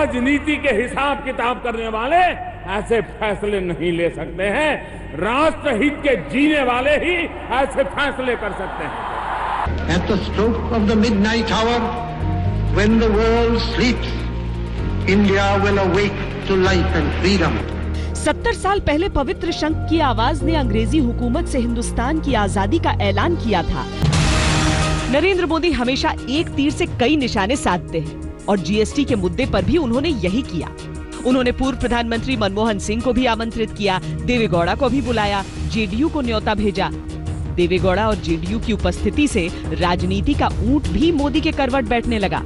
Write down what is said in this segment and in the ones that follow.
राजनीति के हिसाब किताब करने वाले ऐसे फैसले नहीं ले सकते हैं। राष्ट्रहित के जीने वाले ही ऐसे फैसले कर सकते हैं। At the stroke of the midnight hour, when the world sleeps, India will awake to life and freedom. 70 साल पहले पवित्र शंख की आवाज ने अंग्रेजी हुकूमत से हिंदुस्तान की आजादी का ऐलान किया था। नरेंद्र मोदी हमेशा एक तीर से कई निशाने साधते हैं और जीएसटी के मुद्दे पर भी उन्होंने यही किया। उन्होंने पूर्व प्रधानमंत्री मनमोहन सिंह को भी आमंत्रित किया, देवेगौड़ा को भी बुलाया, जेडीयू को न्योता भेजा। देवेगौड़ा और जेडीयू की उपस्थिति से राजनीति का ऊंट भी मोदी के करवट बैठने लगा।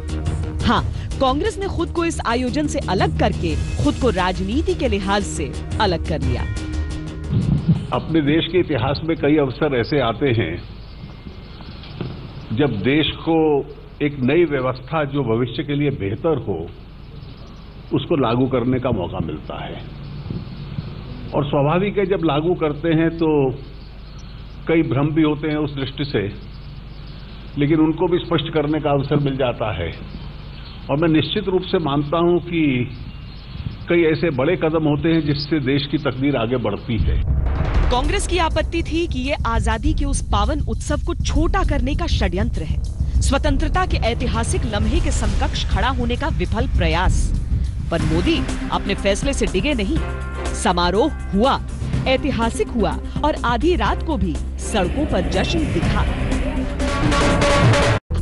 हाँ, कांग्रेस ने खुद को इस आयोजन से अलग करके खुद को राजनीति के लिहाज से अलग कर लिया। अपने देश के इतिहास में कई अवसर ऐसे आते हैं जब देश को एक नई व्यवस्था जो भविष्य के लिए बेहतर हो उसको लागू करने का मौका मिलता है। और स्वाभाविक है जब लागू करते हैं तो कई भ्रम भी होते हैं उस दृष्टि से, लेकिन उनको भी स्पष्ट करने का अवसर मिल जाता है। और मैं निश्चित रूप से मानता हूं कि कई ऐसे बड़े कदम होते हैं जिससे देश की तकदीर आगे बढ़ती है। कांग्रेस की आपत्ति थी कि ये आजादी के उस पावन उत्सव को छोटा करने का षड्यंत्र है, स्वतंत्रता के ऐतिहासिक लम्हे के समकक्ष खड़ा होने का विफल प्रयास। पर मोदी अपने फैसले से डिगे नहीं। समारोह हुआ, ऐतिहासिक हुआ और आधी रात को भी सड़कों पर जश्न दिखा।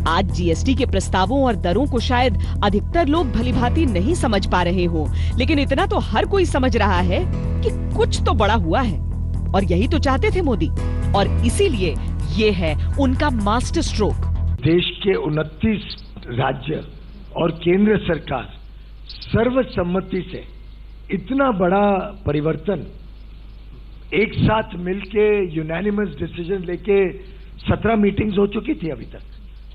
आज जीएसटी के प्रस्तावों और दरों को शायद अधिकतर लोग भलीभांति नहीं समझ पा रहे हो, लेकिन इतना तो हर कोई समझ रहा है कि कुछ तो बड़ा हुआ है। और यही तो चाहते थे मोदी, और इसीलिए ये है उनका मास्टर स्ट्रोक। देश के 29 राज्य और केंद्र सरकार सर्वसम्मति से इतना बड़ा परिवर्तन एक साथ मिलके यूनानिमस डिसीजन लेके 17 मीटिंग्स हो चुकी थी अभी तक।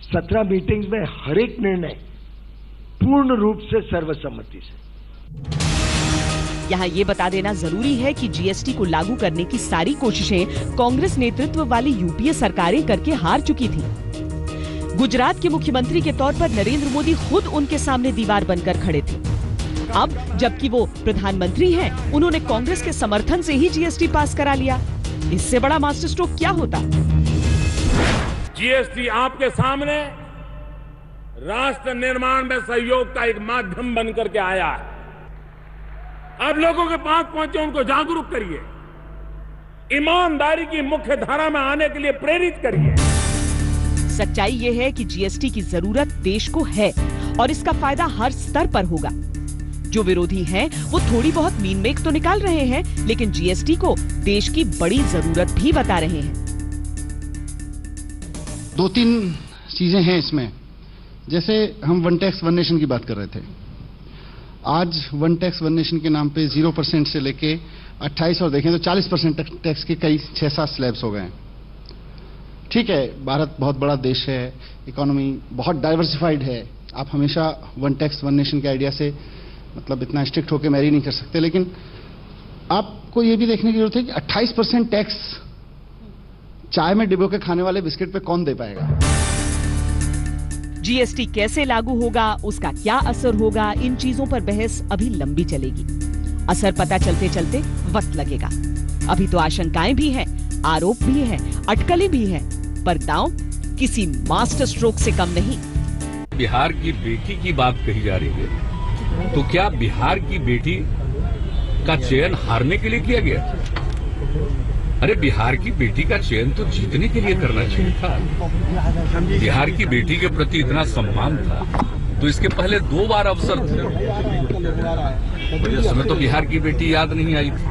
17 मीटिंग्स में हर एक निर्णय पूर्ण रूप से सर्वसम्मति से। यहाँ ये बता देना जरूरी है कि जीएसटी को लागू करने की सारी कोशिशें कांग्रेस नेतृत्व वाली यूपीए सरकारें करके हार चुकी थी। गुजरात के मुख्यमंत्री के तौर पर नरेंद्र मोदी खुद उनके सामने दीवार बनकर खड़े थे। अब जबकि वो प्रधानमंत्री हैं, उन्होंने कांग्रेस के समर्थन से ही जीएसटी पास करा लिया। इससे बड़ा मास्टर स्ट्रोक क्या होता? जीएसटी आपके सामने राष्ट्र निर्माण में सहयोग का एक माध्यम बनकर के आया है। अब लोगों के पास पहुंचे, उनको जागरूक करिए, ईमानदारी की मुख्य धारा में आने के लिए प्रेरित करिए। सच्चाई ये है कि जीएसटी की जरूरत देश को है और इसका फायदा हर स्तर पर होगा। जो विरोधी हैं, वो थोड़ी बहुत मीन मेख तो निकाल रहे हैं, लेकिन जीएसटी को देश की बड़ी जरूरत भी बता रहे हैं। 2-3 चीजें हैं इसमें। जैसे हम वन टैक्स वन नेशन की बात कर रहे थे, आज वन टैक्स वन नेशन के नाम पे 0% से लेके 28 और देखें तो 40% टैक्स के कई 6-7 स्लैब्स हो गए हैं। ठीक है, भारत बहुत बड़ा देश है, इकोनॉमी बहुत डाइवर्सिफाइड है। आप हमेशा वन टैक्स वन नेशन के आइडिया से मतलब इतना स्ट्रिक्ट होकर मैरी नहीं कर सकते, लेकिन आपको ये भी देखने की जरूरत है कि 28% टैक्स चाय में डिबो के खाने वाले बिस्किट पे कौन दे पाएगा। जीएसटी कैसे लागू होगा, उसका क्या असर होगा, इन चीजों पर बहस अभी लंबी चलेगी। असर पता चलते चलते वक्त लगेगा। अभी तो आशंकाएं भी हैं, आरोप भी हैं, अटकलें भी हैं, पर दांव किसी मास्टर स्ट्रोक से कम नहीं। बिहार की बेटी की बात कही जा रही है, तो क्या बिहार की बेटी का चयन हारने के लिए किया गया? अरे बिहार की बेटी का चयन तो जीतने के लिए करना चाहिए था। बिहार की बेटी के प्रति इतना सम्मान था तो इसके पहले 2 बार अवसर थे। मुझे समय तो बिहार की बेटी याद नहीं आई थी।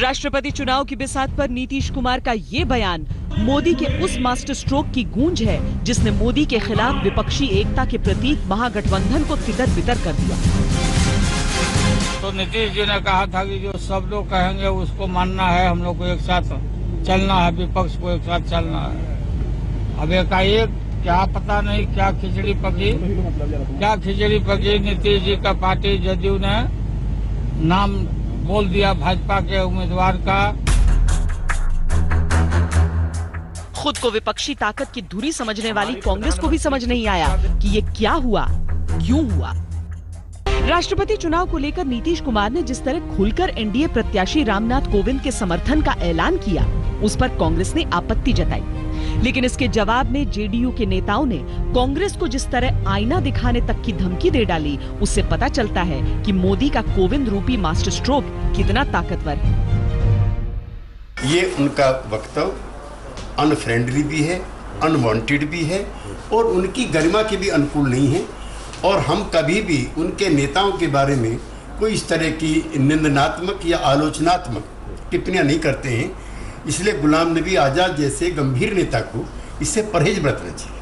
राष्ट्रपति चुनाव की बिसात पर नीतीश कुमार का ये बयान मोदी के उस मास्टर स्ट्रोक की गूंज है जिसने मोदी के खिलाफ विपक्षी एकता के प्रतीक महागठबंधन को तितर बितर कर दिया। तो नीतीश जी ने कहा था कि जो सब लोग कहेंगे उसको मानना है, हम लोग को एक साथ चलना है, विपक्ष को एक साथ चलना है। अब एकाएक क्या पता नहीं क्या खिचड़ी पकी नीतीश जी का पार्टी जदयू ने नाम बोल दिया भाजपा के उम्मीदवार का। खुद को विपक्षी ताकत की धुरी समझने वाली कांग्रेस को भी समझ नहीं आया कि ये क्या हुआ। क्यों हुआ? राष्ट्रपति चुनाव को लेकर नीतीश कुमार ने जिस तरह खुलकर एनडीए प्रत्याशी रामनाथ कोविंद के समर्थन का ऐलान किया, उस पर कांग्रेस ने आपत्ति जताई। लेकिन इसके जवाब में जेडीयू के नेताओं ने कांग्रेस को जिस तरह आईना दिखाने तक की धमकी दे डाली, उससे पता चलता है कि मोदी का कोविंद रूपी मास्टर स्ट्रोक कितना ताकतवर है। ये उनका वक्तव्य अनफ्रेंडली भी है, अनवांटेड भी है और उनकी गरिमा के भी अनुकूल नहीं है। और हम कभी भी उनके नेताओं के बारे में कोई इस तरह की निंदनात्मक या आलोचनात्मक टिप्पणियां नहीं करते हैं। इसलिए गुलाम नबी आजाद जैसे गंभीर नेता को इससे परहेज बरतना चाहिए।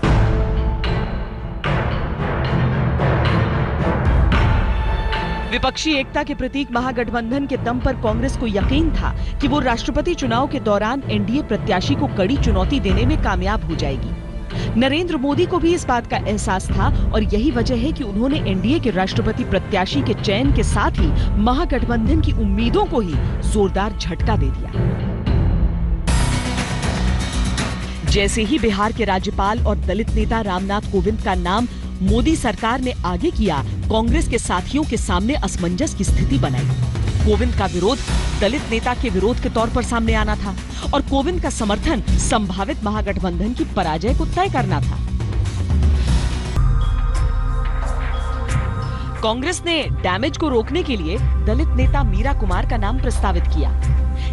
विपक्षी एकता के प्रतीक महागठबंधन के दम पर कांग्रेस को यकीन था कि वो राष्ट्रपति चुनाव के दौरान एनडीए प्रत्याशी को कड़ी चुनौती देने में कामयाब हो जाएगी। नरेंद्र मोदी को भी इस बात का एहसास था और यही वजह है कि उन्होंने एनडीए के राष्ट्रपति प्रत्याशी के चयन के साथ ही महागठबंधन की उम्मीदों को ही जोरदार झटका दे दिया। जैसे ही बिहार के राज्यपाल और दलित नेता रामनाथ कोविंद का नाम मोदी सरकार ने आगे किया, कांग्रेस के साथियों के सामने असमंजस की स्थिति बनाई। कोविंद का विरोध दलित नेता के विरोध के तौर पर सामने आना था और कोविंद का समर्थन संभावित महागठबंधन की पराजय को तय करना था। कांग्रेस ने डैमेज को रोकने के लिए दलित नेता मीरा कुमार का नाम प्रस्तावित किया,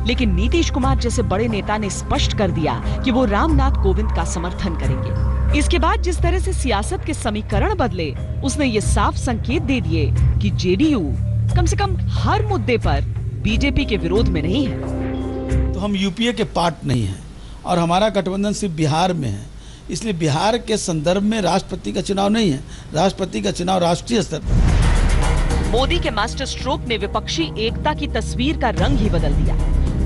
लेकिन नीतीश कुमार जैसे बड़े नेता ने स्पष्ट कर दिया कि वो रामनाथ कोविंद का समर्थन करेंगे। इसके बाद जिस तरह से सियासत के समीकरण बदले, उसने ये साफ संकेत दे दिए कि जेडीयू कम से कम हर मुद्दे पर बीजेपी के विरोध में नहीं है। तो हम यूपीए के पार्ट नहीं हैं और हमारा गठबंधन सिर्फ बिहार में है, इसलिए बिहार के संदर्भ में राष्ट्रपति का चुनाव नहीं है, राष्ट्रपति का चुनाव राष्ट्रीय स्तर पर। मोदी के मास्टर स्ट्रोक ने विपक्षी एकता की तस्वीर का रंग ही बदल दिया।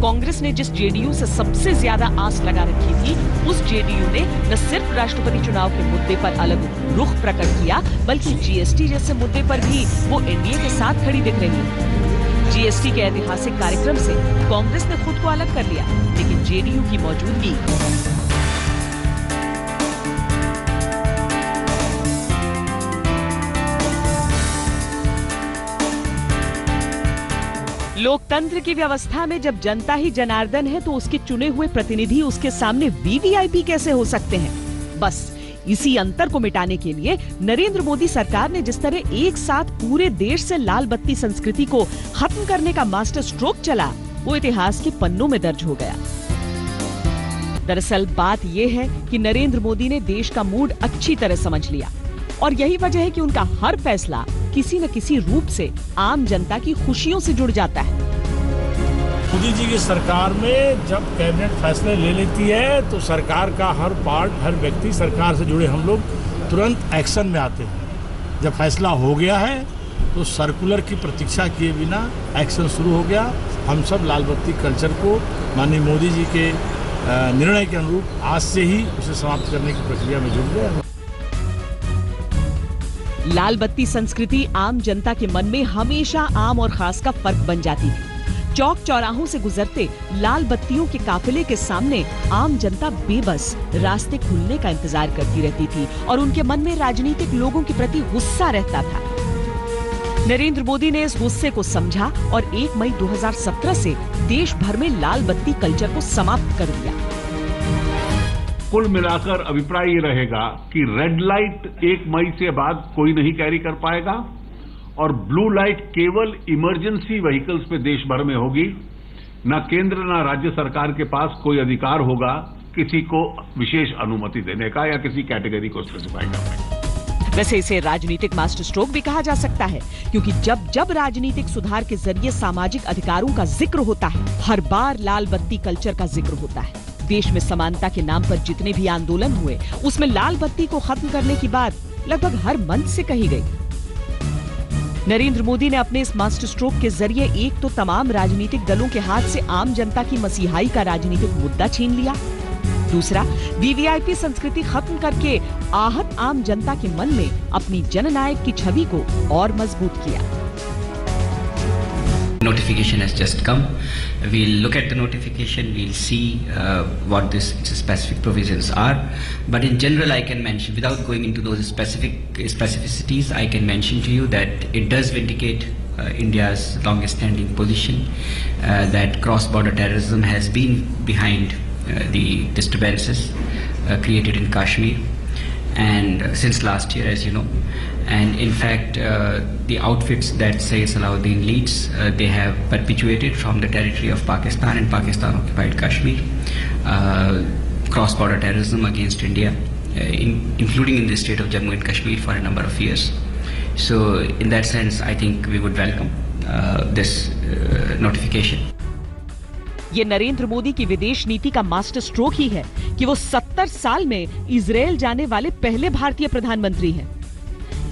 कांग्रेस ने जिस जेडीयू से सबसे ज्यादा आस लगा रखी थी, उस जेडीयू ने न सिर्फ राष्ट्रपति चुनाव के मुद्दे पर अलग रुख प्रकट किया, बल्कि जीएसटी जैसे मुद्दे पर भी वो एनडीए के साथ खड़ी दिख रही है। जीएसटी के ऐतिहासिक कार्यक्रम से कांग्रेस ने खुद को अलग कर लिया, लेकिन जेडीयू की मौजूदगी लोकतंत्र की व्यवस्था में जब जनता ही जनार्दन है, तो उसके चुने हुए प्रतिनिधि उसके सामने वीवीआईपी कैसे हो सकते हैं? बस इसी अंतर को मिटाने के लिए नरेंद्र मोदी सरकार ने जिस तरह एक साथ पूरे देश से लाल बत्ती संस्कृति को खत्म करने का मास्टर स्ट्रोक चला, वो इतिहास के पन्नों में दर्ज हो गया। दरअसल बात यह है कि नरेंद्र मोदी ने देश का मूड अच्छी तरह समझ लिया और यही वजह है कि उनका हर फैसला किसी न किसी रूप से आम जनता की खुशियों से जुड़ जाता है। मोदी जी की सरकार में जब कैबिनेट फैसले ले लेती है तो सरकार का हर पार्ट, हर व्यक्ति, सरकार से जुड़े हम लोग तुरंत एक्शन में आते हैं। जब फैसला हो गया है तो सर्कुलर की प्रतीक्षा किए बिना एक्शन शुरू हो गया। हम सब लाल बत्ती कल्चर को माननीय मोदी जी के निर्णय के अनुरूप आज से ही उसे समाप्त करने की प्रक्रिया में जुट गए। लाल बत्ती संस्कृति आम जनता के मन में हमेशा आम और खास का फर्क बन जाती थी। चौक चौराहों से गुजरते लाल बत्तियों के काफिले के सामने आम जनता बेबस रास्ते खुलने का इंतजार करती रहती थी और उनके मन में राजनीतिक लोगों के प्रति गुस्सा रहता था। नरेंद्र मोदी ने इस गुस्से को समझा और 1 मई 2017 से देश भर में लाल बत्ती कल्चर को समाप्त कर दिया। कुल मिलाकर अभिप्राय ये रहेगा कि रेड लाइट 1 मई से बाद कोई नहीं कैरी कर पाएगा और ब्लू लाइट केवल इमरजेंसी व्हीकल्स पे देश भर में होगी। न केंद्र न राज्य सरकार के पास कोई अधिकार होगा किसी को विशेष अनुमति देने का या किसी कैटेगरी को स्पेसिफाई करने का। वैसे इसे राजनीतिक मास्टर स्ट्रोक भी कहा जा सकता है, क्योंकि जब जब राजनीतिक सुधार के जरिए सामाजिक अधिकारों का जिक्र होता है, हर बार लाल बत्ती कल्चर का जिक्र होता है। देश में समानता के नाम पर जितने भी आंदोलन हुए, उसमें लाल बत्ती को खत्म करने की बात लगभग हर मंच से कही गई। नरेंद्र मोदी ने अपने इस मास्टर स्ट्रोक के जरिए एक तो तमाम राजनीतिक दलों के हाथ से आम जनता की मसीहाई का राजनीतिक मुद्दा छीन लिया, दूसरा वीवीआईपी संस्कृति खत्म करके आहत आम जनता के मन में अपनी जननायक की छवि को और मजबूत किया। Notification has just come. We'll look at the notification. We'll see what its specific provisions are. But in general, I can mention, without going into those specificities, I can mention to you that it does vindicate India's longest-standing position that cross-border terrorism has been behind the disturbances created in Kashmir, and since last year, as you know. And in fact, the outfits that Sayyid Salahuddin leads, they have perpetuated from the territory of Pakistan and Pakistan-occupied Kashmir cross-border terrorism against India, including in the state of Jammu and Kashmir for a number of years. So, in that sense, I think we would welcome this notification. ये नरेंद्र मोदी की विदेश नीति का master stroke ही है कि वो 70 साल में इजरायल जाने वाले पहले भारतीय प्रधानमंत्री हैं।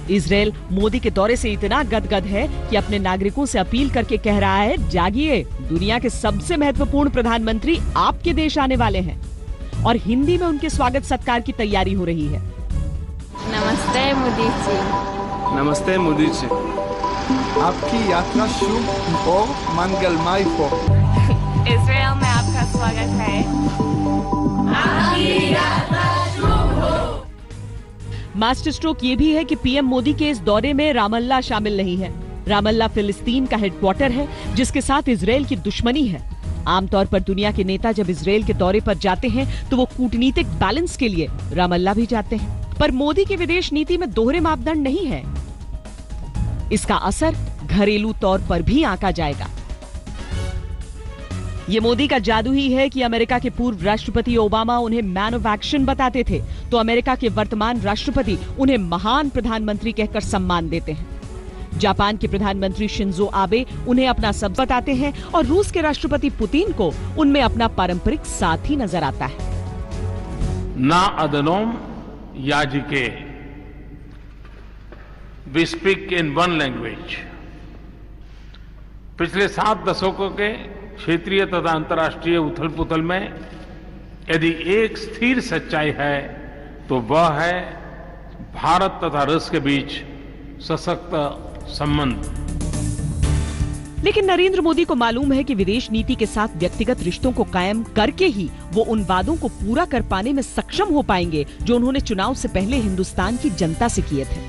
इजरायल मोदी के दौरे से इतना गदगद है कि अपने नागरिकों से अपील करके कह रहा है, जागिए, दुनिया के सबसे महत्वपूर्ण प्रधानमंत्री आपके देश आने वाले हैं। और हिंदी में उनके स्वागत सत्कार की तैयारी हो रही है। नमस्ते मोदी जी। नमस्ते मोदी जी, आपकी यात्रा शुभ और मंगलमय हो। इजरायल में आपका स्वागत है। आपकी यात्रा शुभ हो। मास्टर स्ट्रोक ये भी है कि पीएम मोदी के इस दौरे में रामल्ला शामिल नहीं है। रामल्ला फिलिस्तीन का हेडक्वार्टर है, जिसके साथ इजरायल की दुश्मनी है। आमतौर पर दुनिया के नेता जब इजरायल के दौरे पर जाते हैं तो वो कूटनीतिक बैलेंस के लिए रामल्ला भी जाते हैं। पर मोदी की विदेश नीति में दोहरे मापदंड नहीं है। इसका असर घरेलू तौर पर भी आंका जाएगा। ये मोदी का जादू ही है कि अमेरिका के पूर्व राष्ट्रपति ओबामा उन्हें मैन ऑफ एक्शन बताते थे, तो अमेरिका के वर्तमान राष्ट्रपति उन्हें महान प्रधानमंत्री कहकर सम्मान देते हैं। जापान के प्रधानमंत्री शिंजो आबे उन्हें अपना सब बताते हैं और रूस के राष्ट्रपति पुतिन को उनमें अपना पारंपरिक साथी नजर आता है। ना अदनोम याजिके, we speak in one language. पिछले 7 दशकों के क्षेत्रीय तथा अंतर्राष्ट्रीय उथल पुथल में यदि एक स्थिर सच्चाई है तो वह है भारत तथा रूस के बीच सशक्त संबंध। लेकिन नरेंद्र मोदी को मालूम है कि विदेश नीति के साथ व्यक्तिगत रिश्तों को कायम करके ही वो उन वादों को पूरा कर पाने में सक्षम हो पाएंगे जो उन्होंने चुनाव से पहले हिंदुस्तान की जनता से किए थे।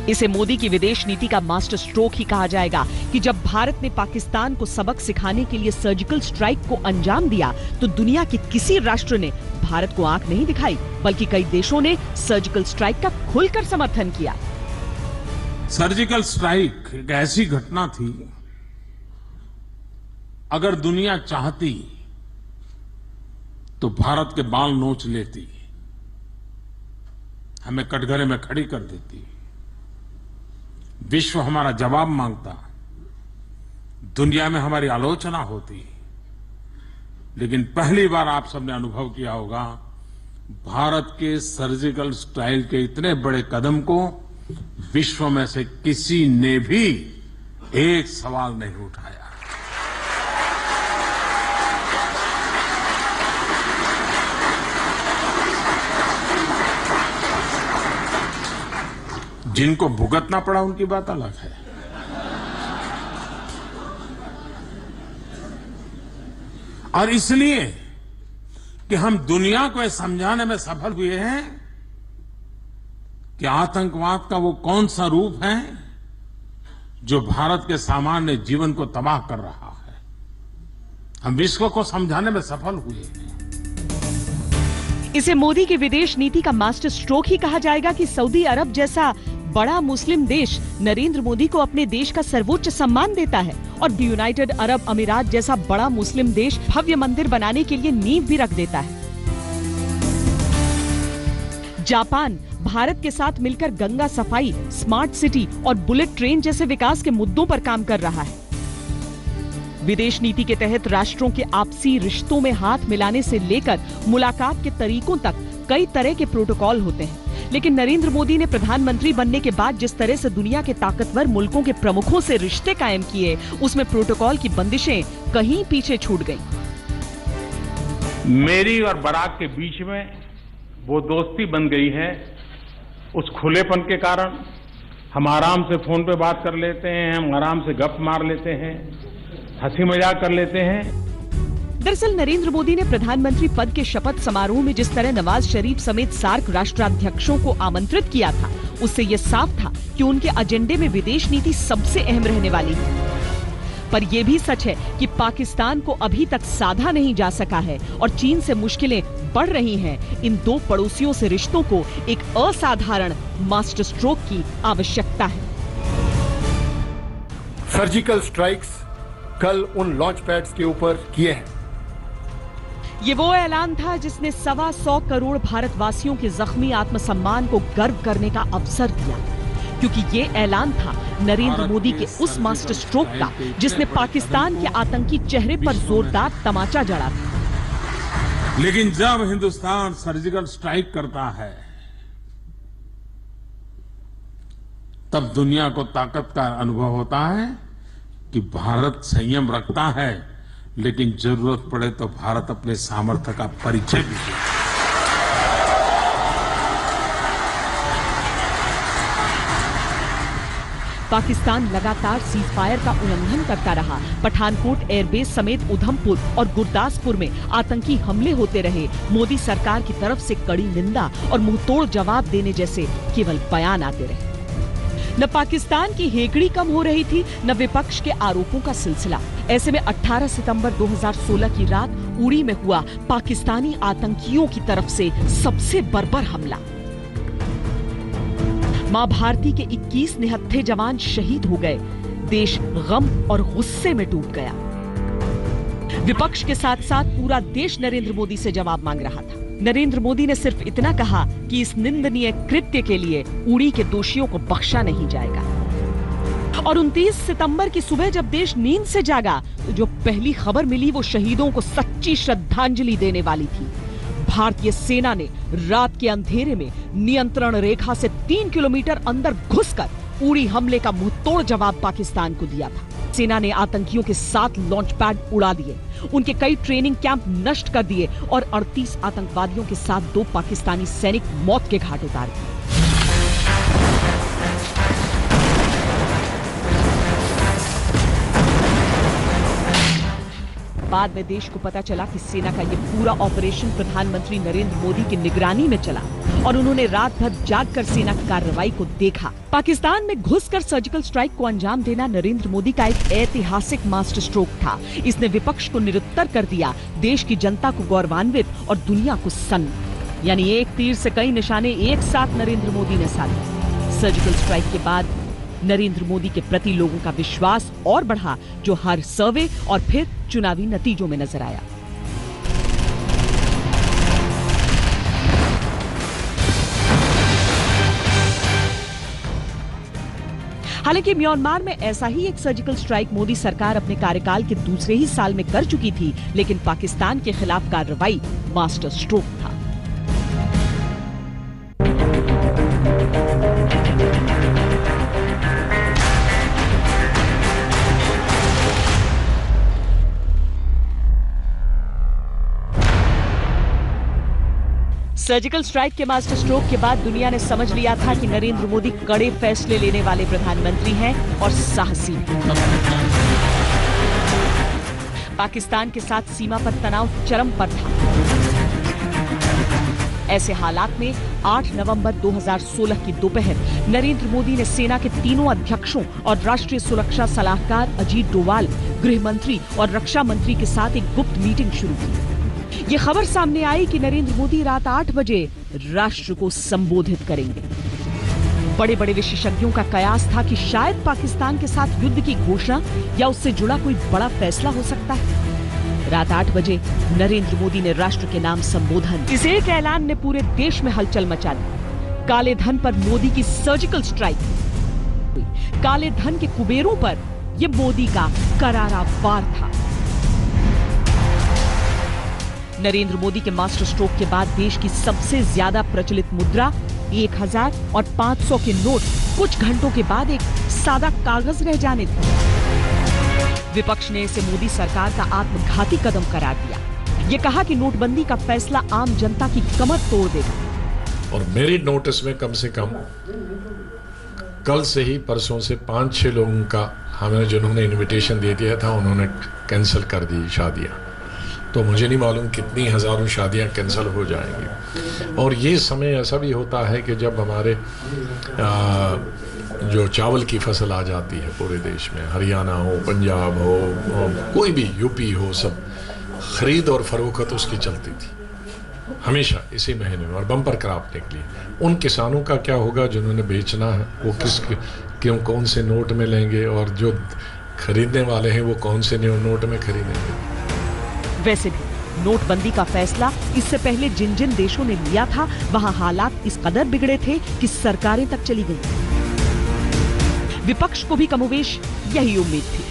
इसे मोदी की विदेश नीति का मास्टर स्ट्रोक ही कहा जाएगा कि जब भारत ने पाकिस्तान को सबक सिखाने के लिए सर्जिकल स्ट्राइक को अंजाम दिया तो दुनिया के किसी राष्ट्र ने भारत को आंख नहीं दिखाई, बल्कि कई देशों ने सर्जिकल स्ट्राइक का खुलकर समर्थन किया। सर्जिकल स्ट्राइक एक ऐसी घटना थी, अगर दुनिया चाहती तो भारत के बाल नोच लेती, हमें कटघरे में खड़ी कर देती। विश्व हमारा जवाब मांगता, दुनिया में हमारी आलोचना होती। लेकिन पहली बार आप सबने अनुभव किया होगा, भारत के सर्जिकल स्ट्राइक के इतने बड़े कदम को विश्व में से किसी ने भी एक सवाल नहीं उठाया। जिनको भुगतना पड़ा उनकी बात अलग है। और इसलिए कि हम दुनिया को समझाने में सफल हुए हैं कि आतंकवाद का वो कौन सा रूप है जो भारत के सामान्य जीवन को तबाह कर रहा है, हम विश्व को समझाने में सफल हुए हैं। इसे मोदी की विदेश नीति का मास्टर स्ट्रोक ही कहा जाएगा कि सऊदी अरब जैसा बड़ा मुस्लिम देश नरेंद्र मोदी को अपने देश का सर्वोच्च सम्मान देता है और यूनाइटेड अरब अमीरात जैसा बड़ा मुस्लिम देश भव्य मंदिर बनाने के लिए नींव भी रख देता है। जापान भारत के साथ मिलकर गंगा सफाई, स्मार्ट सिटी और बुलेट ट्रेन जैसे विकास के मुद्दों पर काम कर रहा है। विदेश नीति के तहत राष्ट्रों के आपसी रिश्तों में हाथ मिलाने से लेकर मुलाकात के तरीकों तक कई तरह के प्रोटोकॉल होते हैं। लेकिन नरेंद्र मोदी ने प्रधानमंत्री बनने के बाद जिस तरह से दुनिया के ताकतवर मुल्कों के प्रमुखों से रिश्ते कायम किए, उसमें प्रोटोकॉल की बंदिशें कहीं पीछे छूट गईं। मेरी और बराक के बीच में वो दोस्ती बन गई है उस खुलेपन के कारण, हम आराम से फोन पे बात कर लेते हैं, हम आराम से गप मार लेते हैं, हंसी मजाक कर लेते हैं। दरअसल नरेंद्र मोदी ने प्रधानमंत्री पद के शपथ समारोह में जिस तरह नवाज शरीफ समेत सार्क राष्ट्राध्यक्षों को आमंत्रित किया था, उससे ये साफ था कि उनके एजेंडे में विदेश नीति सबसे अहम रहने वाली है। पर यह भी सच है कि पाकिस्तान को अभी तक साधा नहीं जा सका है और चीन से मुश्किलें बढ़ रही हैं। इन दो पड़ोसियों से रिश्तों को एक असाधारण मास्टर स्ट्रोक की आवश्यकता है। सर्जिकल स्ट्राइक्स कल उन लॉन्च पैड्स के ऊपर किए हैं। ये वो ऐलान था जिसने 125 करोड़ भारतवासियों के जख्मी आत्मसम्मान को गर्व करने का अवसर दिया, क्योंकि ये ऐलान था नरेंद्र मोदी के उस मास्टर स्ट्रोक का जिसने पाकिस्तान के आतंकी चेहरे पर जोरदार तमाचा जड़ा था। लेकिन जब हिंदुस्तान सर्जिकल स्ट्राइक करता है, तब दुनिया को ताकत का अनुभव होता है कि भारत संयम रखता है, लेकिन जरूरत पड़े तो भारत अपने सामर्थ्य का परिचय भी देता है। पाकिस्तान लगातार सीज फायर का उल्लंघन करता रहा। पठानकोट एयरबेस समेत उधमपुर और गुरदासपुर में आतंकी हमले होते रहे। मोदी सरकार की तरफ से कड़ी निंदा और मुंहतोड़ जवाब देने जैसे केवल बयान आते रहे। न पाकिस्तान की हेकड़ी कम हो रही थी, न विपक्ष के आरोपों का सिलसिला। ऐसे में 18 सितंबर 2016 की रात उड़ी में हुआ पाकिस्तानी आतंकियों की तरफ से सबसे बर्बर हमला। मां भारती के 21 निहत्थे जवान शहीद हो गए। देश गम और गुस्से में डूब गया। विपक्ष के साथ साथ पूरा देश नरेंद्र मोदी से जवाब मांग रहा था। नरेंद्र मोदी ने सिर्फ इतना कहा कि इस निंदनीय कृत्य के लिए उड़ी के दोषियों को बख्शा नहीं जाएगा। और 29 सितंबर की सुबह जब देश नींद से जागा, तो जो पहली खबर मिली वो शहीदों को सच्ची श्रद्धांजलि देने वाली थी। भारतीय सेना ने रात के अंधेरे में नियंत्रण रेखा से 3 किलोमीटर अंदर घुसकर उड़ी हमले का मुंहतोड़ जवाब पाकिस्तान को दिया था। सेना ने आतंकियों के 7 लॉन्च पैड उड़ा दिए, उनके कई ट्रेनिंग कैंप नष्ट कर दिए और 38 आतंकवादियों के साथ 2 पाकिस्तानी सैनिक मौत के घाट उतार दिए। बाद में देश को पता चला कि सेना का ये पूरा ऑपरेशन प्रधानमंत्री नरेंद्र मोदी की निगरानी में चला और उन्होंने रात भर जागकर सेना की कार्रवाई को देखा। पाकिस्तान में घुसकर सर्जिकल स्ट्राइक को अंजाम देना नरेंद्र मोदी का एक ऐतिहासिक मास्टर स्ट्रोक था। इसने विपक्ष को निरुत्तर कर दिया, देश की जनता को गौरवान्वित और दुनिया को सन्न। यानी एक तीर से कई निशाने एक साथ नरेंद्र मोदी ने साधे। सर्जिकल स्ट्राइक के बाद नरेंद्र मोदी के प्रति लोगों का विश्वास और बढ़ा, जो हर सर्वे और फिर चुनावी नतीजों में नजर आया। हालांकि म्यांमार में ऐसा ही एक सर्जिकल स्ट्राइक मोदी सरकार अपने कार्यकाल के दूसरे ही साल में कर चुकी थी, लेकिन पाकिस्तान के खिलाफ कार्रवाई मास्टर स्ट्रोक था। सर्जिकल स्ट्राइक के मास्टर स्ट्रोक के बाद दुनिया ने समझ लिया था कि नरेंद्र मोदी कड़े फैसले लेने वाले प्रधानमंत्री हैं और साहसी। पाकिस्तान के साथ सीमा पर तनाव चरम पर था। ऐसे हालात में 8 नवंबर 2016 की दोपहर नरेंद्र मोदी ने सेना के तीनों अध्यक्षों और राष्ट्रीय सुरक्षा सलाहकार अजीत डोवाल, गृह मंत्री और रक्षा मंत्री के साथ एक गुप्त मीटिंग शुरू की। ये खबर सामने आई कि नरेंद्र मोदी रात 8 बजे राष्ट्र को संबोधित करेंगे। बड़े बड़े विशेषज्ञों का कयास था कि शायद पाकिस्तान के साथ युद्ध की घोषणा या उससे जुड़ा कोई बड़ा फैसला हो सकता है। रात 8 बजे नरेंद्र मोदी ने राष्ट्र के नाम संबोधन। इस एक ऐलान ने पूरे देश में हलचल मचा दी। काले धन पर मोदी की सर्जिकल स्ट्राइक। काले धन के कुबेरों पर यह मोदी का करारा वार था। नरेंद्र मोदी के मास्टर स्ट्रोक के बाद देश की सबसे ज्यादा प्रचलित मुद्रा 1000 और 500 के नोट कुछ घंटों के बाद एक सादा कागज रह जाने थे। विपक्ष ने इसे मोदी सरकार का आत्मघाती कदम करार दिया। ये कहा कि नोटबंदी का फैसला आम जनता की कमर तोड़ देगा। और मेरी नोटिस में कम से कम कल से ही परसों से 5-6 लोगों का हमें जिन्होंने इनविटेशन दे दिया था उन्होंने कैंसिल कर दी शादियां। तो मुझे नहीं मालूम कितनी हज़ारों शादियां कैंसिल हो जाएंगी। और ये समय ऐसा भी होता है कि जब हमारे जो चावल की फसल आ जाती है पूरे देश में, हरियाणा हो, पंजाब हो, कोई भी यूपी हो, सब खरीद और फरोख्त उसकी चलती थी हमेशा इसी महीने में, और बम्पर क्रॉप निकली। उन किसानों का क्या होगा जिन्होंने बेचना है, वो कौन से नोट में लेंगे, और जो खरीदने वाले हैं वो कौन से नोट में खरीदेंगे। वैसे भी नोटबंदी का फैसला इससे पहले जिन जिन देशों ने लिया था वहां हालात इस कदर बिगड़े थे कि सरकारें तक चली गईं। विपक्ष को भी कमोवेश यही उम्मीद थी।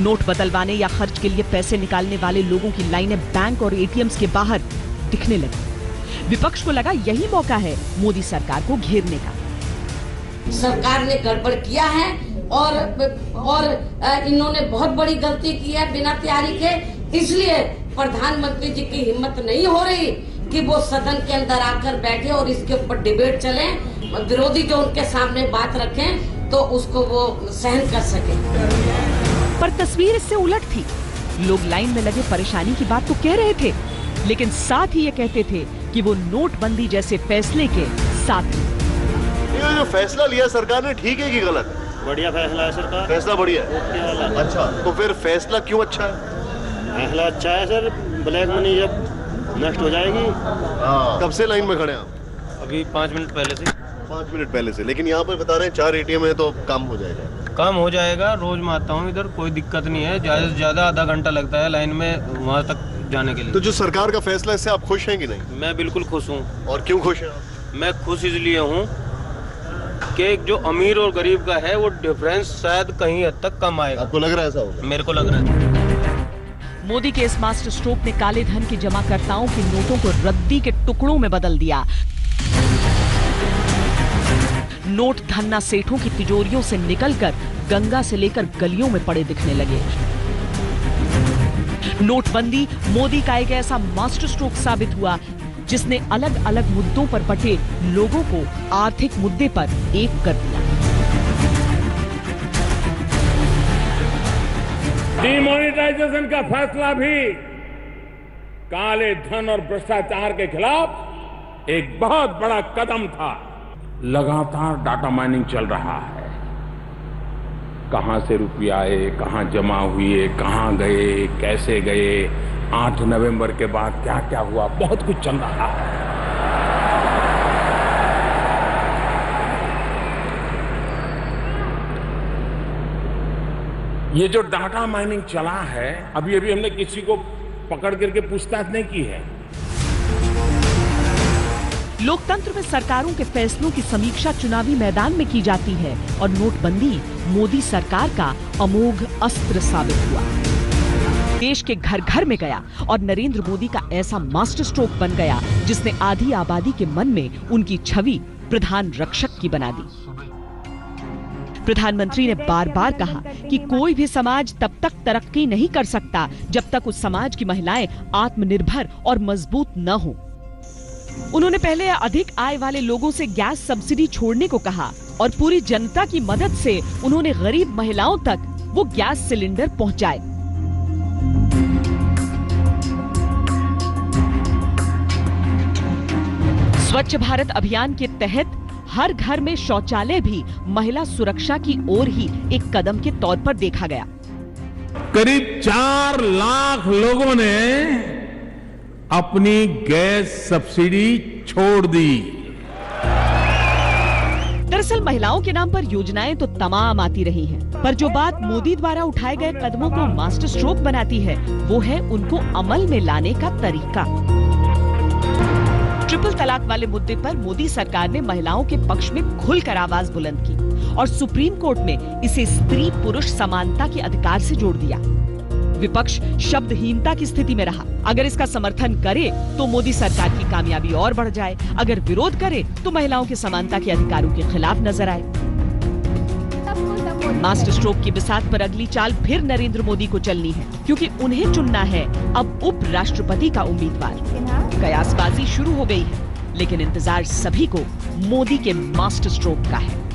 नोट बदलवाने या खर्च के लिए पैसे निकालने वाले लोगों की लाइनें बैंक और एटीएम्स के बाहर दिखने लगी। विपक्ष को लगा यही मौका है मोदी सरकार को घेरने का। सरकार ने गड़बड़ किया है और इन्होंने बहुत बड़ी गलती की है बिना तैयारी के, इसलिए प्रधानमंत्री जी की हिम्मत नहीं हो रही कि वो सदन के अंदर आकर बैठे और इसके ऊपर डिबेट चले, विरोधी जो उनके सामने बात रखें तो उसको वो सहन कर सके। पर तस्वीर इससे उलट थी। लोग लाइन में लगे परेशानी की बात तो कह रहे थे, लेकिन साथ ही ये कहते थे कि वो नोटबंदी जैसे फैसले के साथ। ये जो फैसला लिया सरकार ने ठीक है कि गलत? बढ़िया फैसला है सरकार। फैसला बढ़िया है। अच्छा, तो फिर फैसला क्यों अच्छा है? फैसला अच्छा है सर, ब्लैक मनी जब नष्ट हो जाएगी। कब से लाइन में खड़े हैं आप? अभी 5 मिनट पहले से। 5 मिनट पहले से, लेकिन यहाँ पर बता रहे हैं 4 ATM है तो काम हो जाएगा। काम हो जाएगा, रोज मैं आता हूँ इधर, कोई दिक्कत नहीं है। ज्यादा से ज्यादा आधा घंटा लगता है लाइन में वहाँ तक जाने के लिए। तो जो सरकार का फैसला है इससे आप खुश हैं कि नहीं? मैं बिल्कुल खुश हूँ। और क्यों खुश हैं? मैं खुश इसलिए हूँ कि जो अमीर और गरीब का है वो डिफरेंस शायद कहीं हद तक कम आएगा। आपको लग रहा है ऐसा होगा? मेरे को लग रहा है। मोदी के इस मास्टर स्ट्रोक ने काले धन के जमाकर्ताओं के नोटों को रद्दी के टुकड़ों में बदल दिया। नोट धन्ना सेठों की तिजोरियों से निकलकर गंगा से लेकर गलियों में पड़े दिखने लगे। नोटबंदी मोदी का एक ऐसा मास्टर स्ट्रोक साबित हुआ जिसने अलग अलग मुद्दों पर बटे लोगों को आर्थिक मुद्दे पर एक कर दिया। डिमोनेटाइजेशन का फैसला भी काले धन और भ्रष्टाचार के खिलाफ एक बहुत बड़ा कदम था। लगातार डाटा माइनिंग चल रहा है, कहां से रुपये आए, कहां जमा हुए, कहां गए, कैसे गए, 8 नवंबर के बाद क्या क्या हुआ, बहुत कुछ चल रहा है। ये जो डाटा माइनिंग चला है, अभी अभी हमने किसी को पकड़ करके पूछताछ नहीं की है। लोकतंत्र में सरकारों के फैसलों की समीक्षा चुनावी मैदान में की जाती है और नोटबंदी मोदी सरकार का अमोघ अस्त्र साबित हुआ। देश के घर घर में गया और नरेंद्र मोदी का ऐसा मास्टर स्ट्रोक बन गया जिसने आधी आबादी के मन में उनकी छवि प्रधान रक्षक की बना दी। प्रधानमंत्री ने बार बार कहा कि कोई भी समाज तब तक तरक्की नहीं कर सकता जब तक उस समाज की महिलाएं आत्मनिर्भर और मजबूत न हों। उन्होंने पहले अधिक आय वाले लोगों से गैस सब्सिडी छोड़ने को कहा और पूरी जनता की मदद से उन्होंने गरीब महिलाओं तक वो गैस सिलेंडर पहुंचाए। स्वच्छ भारत अभियान के तहत हर घर में शौचालय भी महिला सुरक्षा की ओर ही एक कदम के तौर पर देखा गया। करीब 4 लाख लोगों ने अपनी गैस सब्सिडी छोड़ दी। दरअसल महिलाओं के नाम पर योजनाएं तो तमाम आती रही हैं, पर जो बात मोदी द्वारा उठाए गए कदमों को मास्टर स्ट्रोक बनाती है वो है उनको अमल में लाने का तरीका। ट्रिपल तलाक वाले मुद्दे पर मोदी सरकार ने महिलाओं के पक्ष में खुलकर आवाज बुलंद की और सुप्रीम कोर्ट में इसे स्त्री पुरुष समानता के अधिकार से जोड़ दिया। विपक्ष शब्दहीनता की स्थिति में रहा। अगर इसका समर्थन करे तो मोदी सरकार की कामयाबी और बढ़ जाए, अगर विरोध करे तो महिलाओं के समानता के अधिकारों के खिलाफ नजर आए। मास्टर स्ट्रोक की बिसात पर अगली चाल फिर नरेंद्र मोदी को चलनी है, क्योंकि उन्हें चुनना है अब उप राष्ट्रपति का उम्मीदवार। कयासबाजी शुरू हो गई है, लेकिन इंतजार सभी को मोदी के मास्टर स्ट्रोक का है।